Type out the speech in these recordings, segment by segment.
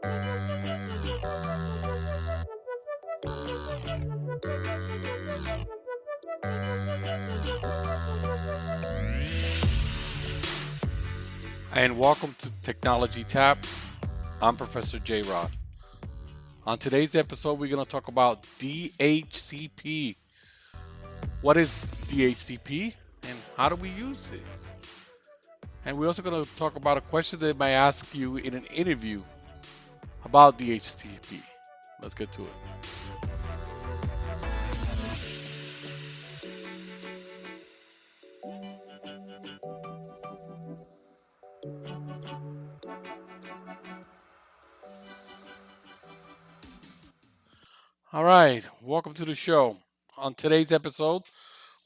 And welcome to Technology Tap. I'm ProfessorJRod. On today's episode, we're going to talk about DHCP. What is DHCP and how do we use it? And we're also going to talk about a question that might ask you in an interview about DHCP. Let's get to it. All right, welcome to the show. On today's episode,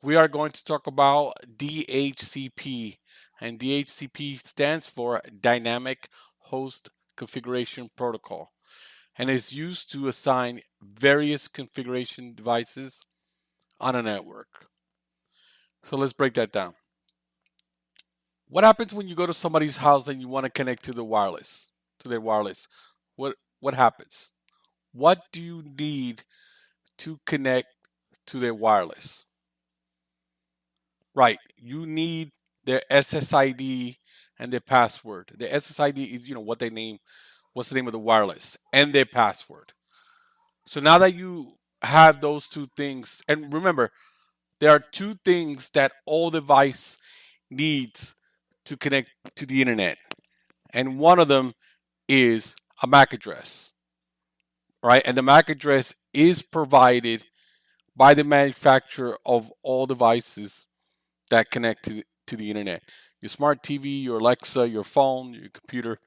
we are going to talk about DHCP, and DHCP stands for Dynamic Host Configuration Protocol, and is used to assign various configuration devices on a network. So let's break that down. What happens when you go to somebody's house and you want to connect to their wireless? What happens? What do you need to connect to their wireless? Right, you need their SSID and their password. The SSID is, what's the name of the wireless, and their password. So now that you have those two things, and remember, there are two things that all device needs to connect to the internet, and one of them is a MAC address, right? And the MAC address is provided by the manufacturer of all devices that connect to the internet. Your smart TV, your Alexa, your phone, your computer,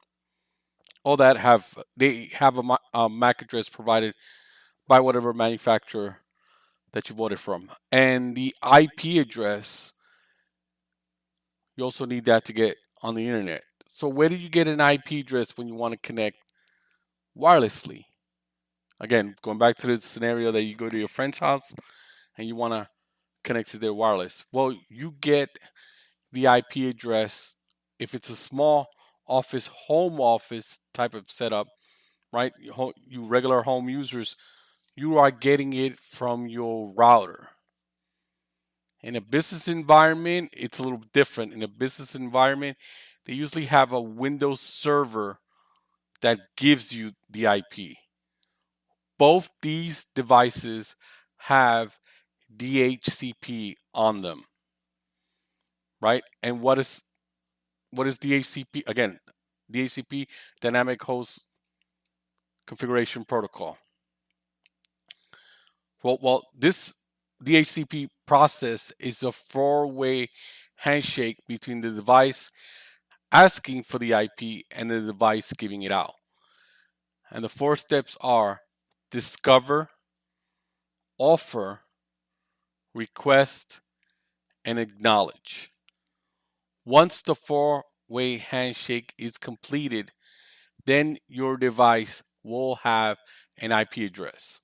all that have a MAC address provided by whatever manufacturer that you bought it from. And the IP address, you also need that to get on the internet. So where do you get an IP address when you want to connect wirelessly? Again, going back to the scenario that you go to your friend's house and you want to connect to their wireless. Well, you get the IP address if it's a small office, home office type of setup, right? You regular home users, you are getting it from your router. In a business environment, it's a little different. In a business environment, they usually have a Windows server that gives you the IP. Both these devices have DHCP on them, right? And what is DHCP? Again, DHCP, Dynamic Host Configuration Protocol. Well, this DHCP process is a four-way handshake between the device asking for the IP and the device giving it out. And the four steps are discover, offer, request, and acknowledge. Once the four-way handshake is completed, then your device will have an IP address.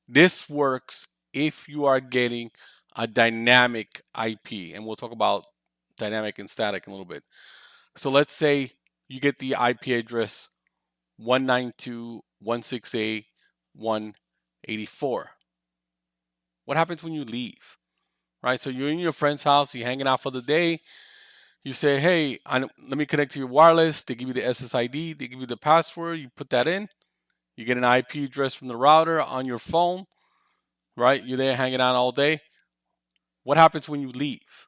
This works if you are getting a dynamic IP, and we'll talk about dynamic and static in a little bit. So let's say you get the IP address 192.168.184. What happens when you leave? Right? So you're in your friend's house, you're hanging out for the day. You say, hey, let me connect to your wireless. They give you the SSID, they give you the password, you put that in. You get an IP address from the router on your phone, right? You're there hanging out all day. What happens when you leave?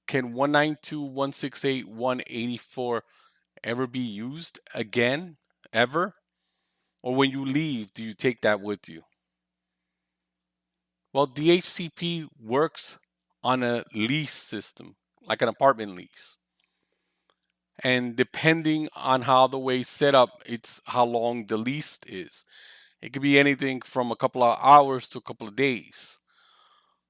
Can 192.168.184 ever be used again, ever? Or when you leave, do you take that with you? Well, DHCP works on a lease system, like an apartment lease. And depending on how the way it's set up, it's how long the lease is. It could be anything from a couple of hours to a couple of days.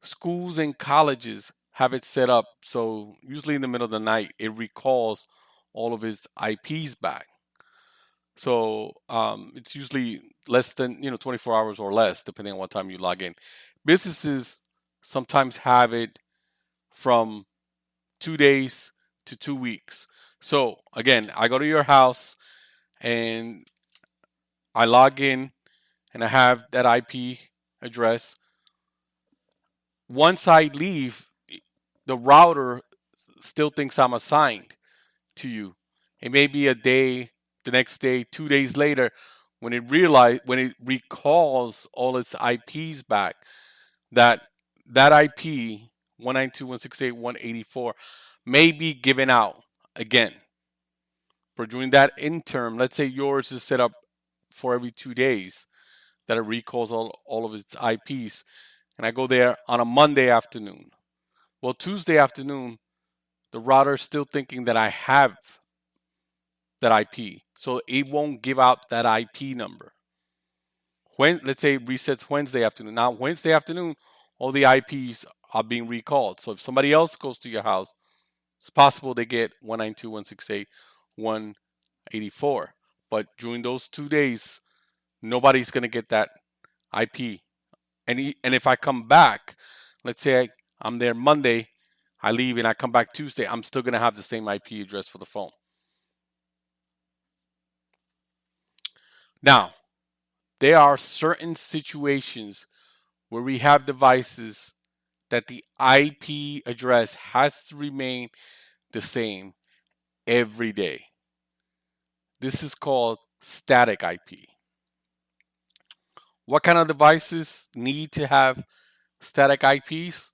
Schools and colleges have it set up so usually in the middle of the night it recalls all of its IPs back. So it's usually less than 24 hours or less, depending on what time you log in. Businesses sometimes have it from 2 days to 2 weeks. So again, I go to your house and I log in and I have that IP address. Once I leave, the router still thinks I'm assigned to you. It may be a day, the next day, 2 days later, when it recalls all its IPs back, that that IP 192.168.184 may be given out again. But during that interim, let's say yours is set up for every 2 days that it recalls all of its IPs, and I go there on a Monday afternoon. Well, Tuesday afternoon, the router is still thinking that I have that IP, so it won't give out that IP number. When let's say it resets Wednesday afternoon. Now Wednesday afternoon, all the IPs are being recalled. So if somebody else goes to your house, it's possible they get 192.168.184. But during those 2 days, nobody's gonna get that IP. And if I come back, let's say I'm there Monday, I leave and I come back Tuesday, I'm still gonna have the same IP address for the phone. Now, there are certain situations where we have devices that the IP address has to remain the same every day. This is called static IP. What kind of devices need to have static IPs?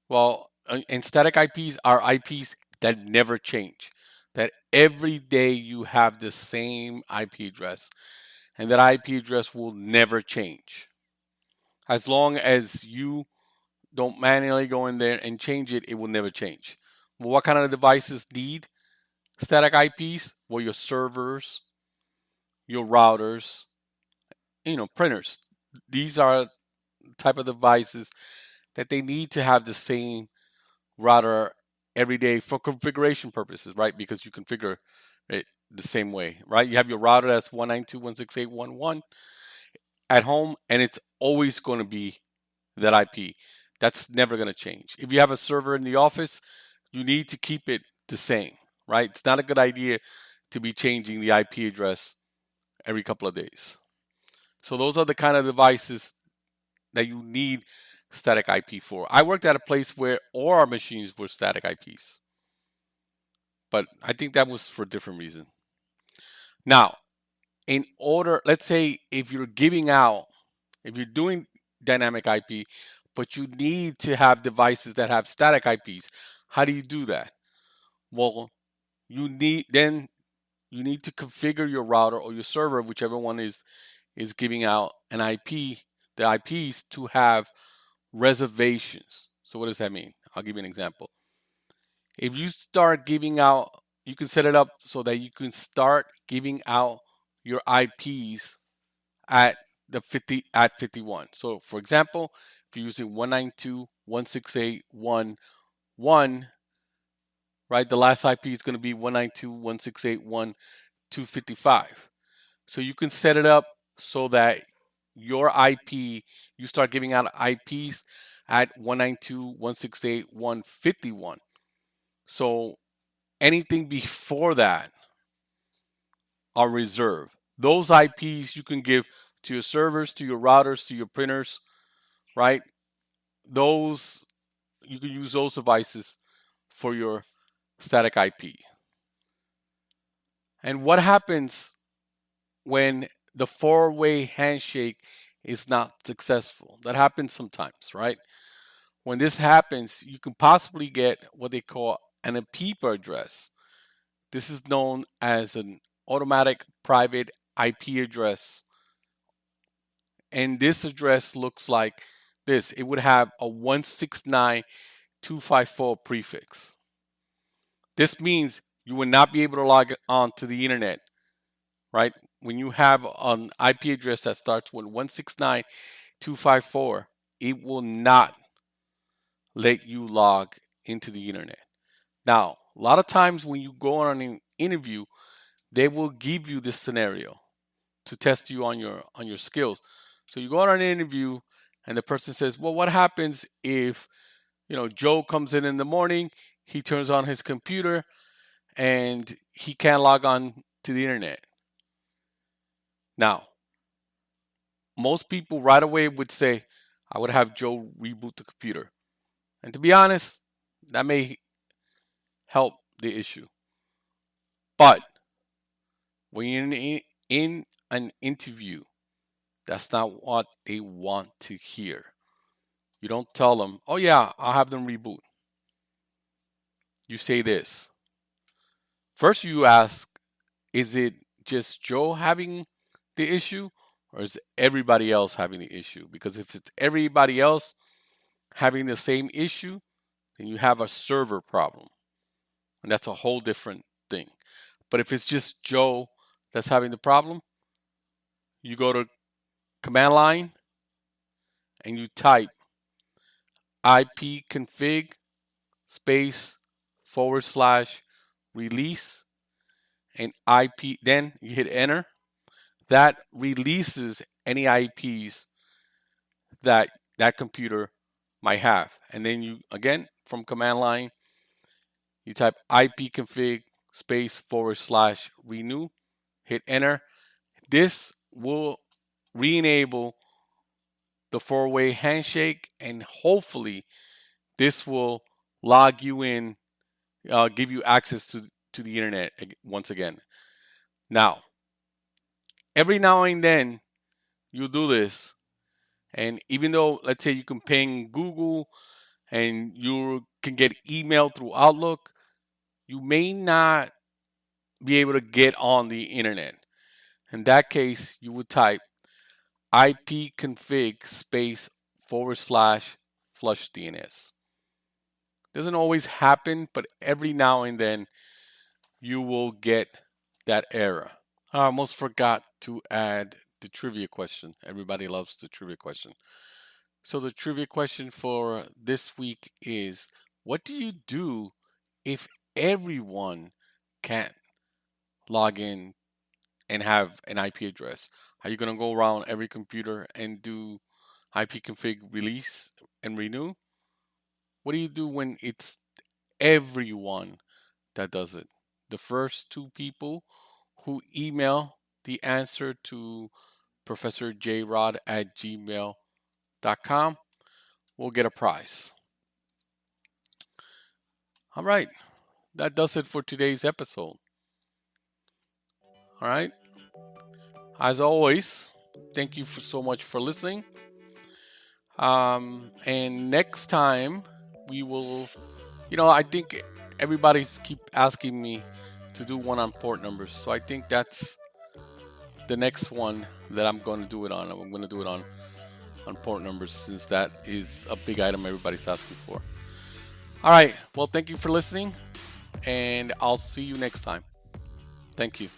Well, and static IPs are IPs that never change. That every day you have the same IP address, and that IP address will never change. As long as you don't manually go in there and change it, it will never change. Well, what kind of devices need static IPs? Well, your servers, your routers, printers. These are type of devices that they need to have the same router every day for configuration purposes, right? Because you configure it the same way, right? You have your router that's 192.168.1.1 at home, and it's always going to be that IP. That's never going to change. If you have a server in the office, you need to keep it the same, right? It's not a good idea to be changing the IP address every couple of days. So those are the kind of devices that you need static IP for. I worked at a place where all our machines were static IPs, but I think that was for a different reason. Now, in order, let's say if you're doing dynamic IP, but you need to have devices that have static IPs, how do you do that? Well, you need to configure your router or your server, whichever one is giving out an IP, the IPs to have reservations. So what does that mean? I'll give you an example. If you start giving out, you can set it up so that you can start giving out your IPs at the 51. So for example, if you're using 192.168.1.1, right, the last IP is going to be 192.168.1.255. So you can set it up so that your IP, you start giving out IPs at 192.168.1.51. So anything before that are reserved. Those IPs you can give to your servers, to your routers, to your printers, right? Those you can use those devices for your static IP. And what happens when the four-way handshake is not successful? That happens sometimes, right? When this happens, you can possibly get what they call an APIPA address. This is known as an automatic private IP address. And this address looks like this. It would have a 169.254 prefix. This means you will not be able to log on to the internet, right? When you have an IP address that starts with 169.254, it will not let you log into the internet. Now, a lot of times when you go on an interview, they will give you this scenario to test you on your skills. So you go on an interview and the person says, "Well, what happens if, Joe comes in the morning, he turns on his computer and he can't log on to the internet?" Now, most people right away would say, I would have Joe reboot the computer. And to be honest, that may help the issue. But when you're in an interview, that's not what they want to hear. You don't tell them, oh yeah, I'll have them reboot. You say this. First, you ask, is it just Joe having the issue, or is everybody else having the issue? Because if it's everybody else having the same issue, then you have a server problem. And that's a whole different thing. But if it's just Joe that's having the problem, you go to command line and you type ipconfig space / release and IP, then you hit enter. That releases any IPs that that computer might have. And then you, again, from command line, you type ipconfig space / renew, hit enter. This will re-enable the four-way handshake, and hopefully this will log you in, give you access to the internet once again. Now, every now and then you do this, and even though, let's say, you can ping Google and you can get email through Outlook, you may not be able to get on the internet. In that case, you would type ipconfig space / flush DNS. Doesn't always happen, but every now and then you will get that error. I almost forgot to add the trivia question. Everybody loves the trivia question. So the trivia question for this week is, what do you do if everyone can't log in and have an IP address? Are you going to go around every computer and do ipconfig release and renew? What do you do when it's everyone that does it? The first two people who email the answer to ProfessorJRod at gmail.com will get a prize. All right, that does it for today's episode. All right, as always, thank you so much for listening. And next time we will, I think everybody's keep asking me to do one on port numbers, so I think that's the next one that I'm going to do it on. I'm going to do it on port numbers, since that is a big item everybody's asking for. All right, well, thank you for listening, and I'll see you next time. Thank you.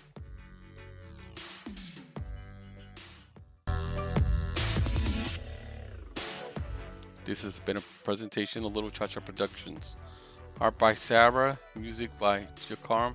This has been a presentation of Little Chacha Productions. Art by Sarah, music by Jakarm.